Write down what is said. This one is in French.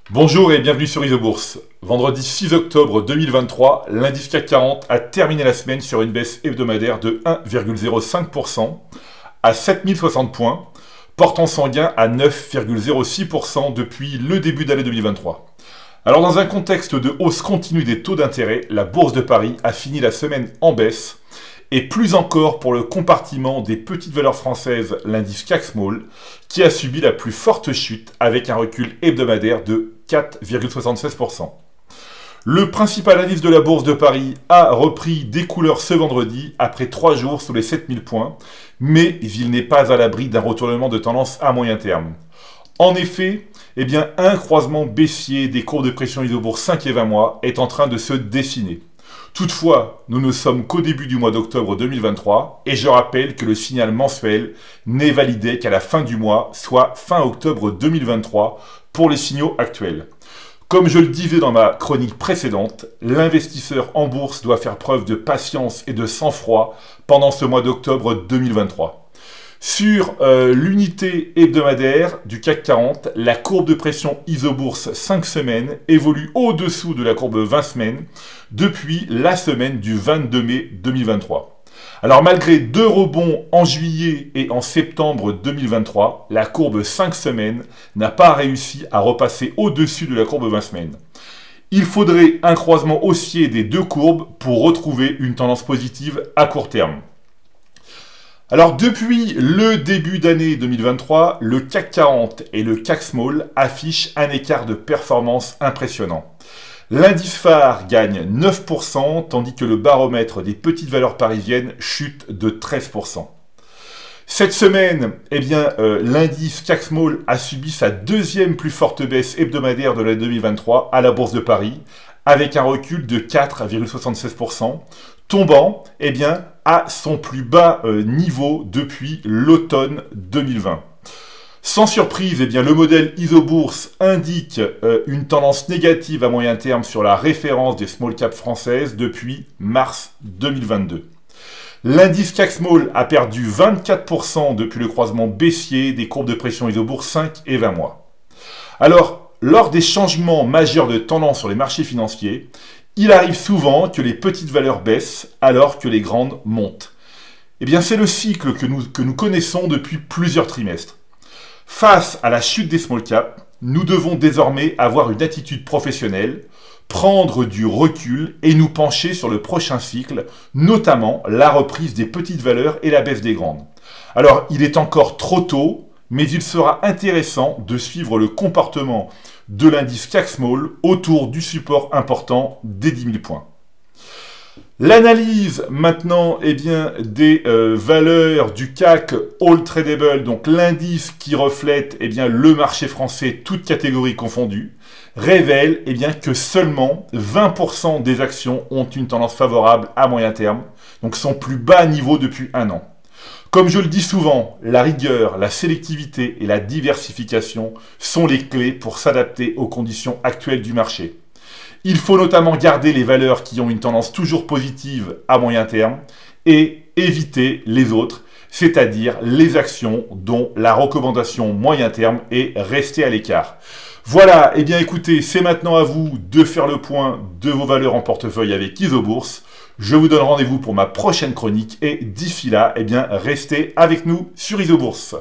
Bonjour et bienvenue sur Isobourse. Vendredi 6 octobre 2023, l'indice CAC 40 a terminé la semaine sur une baisse hebdomadaire de 1,05% à 7060 points, portant son gain à 9,06% depuis le début d'année 2023. Alors dans un contexte de hausse continue des taux d'intérêt, la Bourse de Paris a fini la semaine en baisse, et plus encore pour le compartiment des petites valeurs françaises, l'indice CAC Small, qui a subi la plus forte chute avec un recul hebdomadaire de 4,76%. Le principal indice de la Bourse de Paris a repris des couleurs ce vendredi après 3 jours sous les 7000 points, mais il n'est pas à l'abri d'un retournement de tendance à moyen terme. En effet, un croisement baissier des courbes de pression Isobourse 5 et 20 mois est en train de se dessiner. Toutefois, nous ne sommes qu'au début du mois d'octobre 2023 et je rappelle que le signal mensuel n'est validé qu'à la fin du mois, soit fin octobre 2023 pour les signaux actuels. Comme je le disais dans ma chronique précédente, l'investisseur en bourse doit faire preuve de patience et de sang-froid pendant ce mois d'octobre 2023. Sur l'unité hebdomadaire du CAC 40, la courbe de pression Isobourse 5 semaines évolue au-dessous de la courbe 20 semaines depuis la semaine du 22 mai 2023. Alors malgré 2 rebonds en juillet et en septembre 2023, la courbe 5 semaines n'a pas réussi à repasser au-dessus de la courbe 20 semaines. Il faudrait un croisement haussier des 2 courbes pour retrouver une tendance positive à court terme. Alors depuis le début d'année 2023, le CAC 40 et le CAC Small affichent un écart de performance impressionnant. L'indice phare gagne 9%, tandis que le baromètre des petites valeurs parisiennes chute de 13%. Cette semaine, l'indice CAC Small a subi sa deuxième plus forte baisse hebdomadaire de l'année 2023 à la Bourse de Paris, avec un recul de 4,76%, tombant à son plus bas niveau depuis l'automne 2020. Sans surprise, le modèle Isobourse indique une tendance négative à moyen terme sur la référence des small caps françaises depuis mars 2022. L'indice CAC Small a perdu 24% depuis le croisement baissier des courbes de pression Isobourse 5 et 20 mois. Alors, lors des changements majeurs de tendance sur les marchés financiers, il arrive souvent que les petites valeurs baissent alors que les grandes montent. C'est le cycle que nous connaissons depuis plusieurs trimestres. Face à la chute des small caps, nous devons désormais avoir une attitude professionnelle, prendre du recul et nous pencher sur le prochain cycle, notamment la reprise des petites valeurs et la baisse des grandes. Alors, il est encore trop tôt, mais il sera intéressant de suivre le comportement de l'indice CAC Small autour du support important des 10 000 points. L'analyse maintenant des valeurs du CAC All Tradable, donc l'indice qui reflète le marché français, toutes catégories confondues, révèle que seulement 20% des actions ont une tendance favorable à moyen terme, donc son plus bas niveau depuis un an. Comme je le dis souvent, la rigueur, la sélectivité et la diversification sont les clés pour s'adapter aux conditions actuelles du marché. Il faut notamment garder les valeurs qui ont une tendance toujours positive à moyen terme et éviter les autres, c'est-à-dire les actions dont la recommandation moyen terme est rester à l'écart. Voilà, écoutez, c'est maintenant à vous de faire le point de vos valeurs en portefeuille avec Isobourse. Je vous donne rendez-vous pour ma prochaine chronique et d'ici là, restez avec nous sur Isobourse.